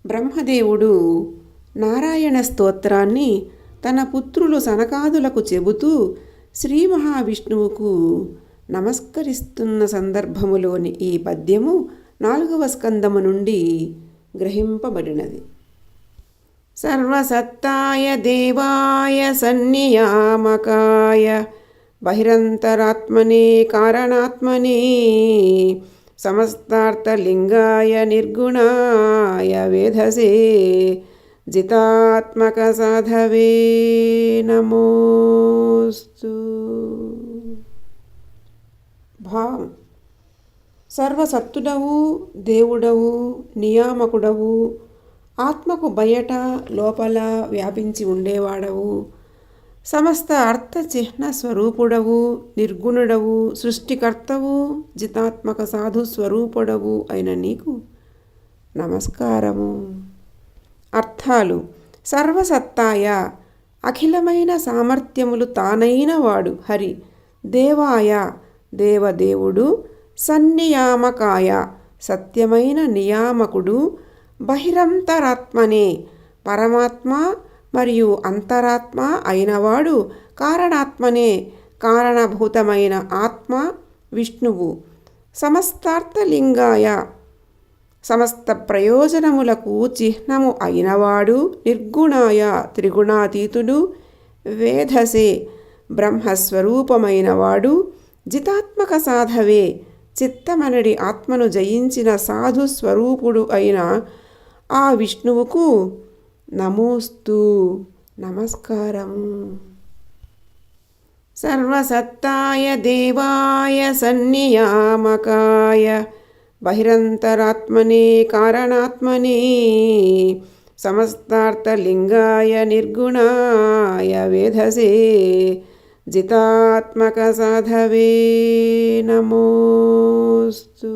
బ్రహ్మదేవుడు నారాయణ స్తోత్రాన్ని తన పుత్రులు సనకాదులకు చెబుతూ శ్రీ మహావిష్ణువుకు నమస్కరిస్తున్న సందర్భములోని ఈ పద్యము 4వ స్కందము నుండి గ్రహింపబడినది. సర్వసత్తాయ దేవాయ సన్నియామకాయ బహిరంతరాత్మనే కారణాత్మనే సమస్తార్థలింగాయ నిర్గుణాయ వేధసే జితాత్మక సాధవే నమోస్తు. భావం: సర్వసత్తుడవు, దేవుడవు, నియామకుడవు, ఆత్మకు బయట లోపల వ్యాపించి ఉండేవాడవు, సమస్త అర్థ చిహ్న స్వరూపుడవు, నిర్గుణుడవు, సృష్టికర్తవు, జితాత్మక సాధు స్వరూపుడవు అయిన నీకు నమస్కారము. అర్థాలు: సర్వసత్తాయ అఖిలమైన సామర్థ్యములు తానైన వాడు హరి. దేవాయ దేవదేవుడు. సన్నియామకాయ సత్యమైన నియామకుడు. బహిరంతరాత్మనే పరమాత్మ మరియు అంతరాత్మ అయినవాడు. కారణాత్మనే కారణభూతమైన ఆత్మ విష్ణువు. సమస్తార్థలింగాయ సమస్త ప్రయోజనములకు చిహ్నము అయినవాడు. నిర్గుణాయ త్రిగుణాతీతుడు. వేధసే బ్రహ్మస్వరూపమైనవాడు. జితాత్మక సాధవే చిత్తమనడి ఆత్మను జయించిన సాధు స్వరూపుడు అయిన ఆ విష్ణువుకు నమోస్తు నమస్కారము. సర్వసత్తాయ దేవాయ సన్నియామకాయ బహిరంతరాత్మనే కారణాత్మనే సమస్తార్థలింగాయ నిర్గుణాయ వేధసే జితాత్మక సాధవే నమోస్తు.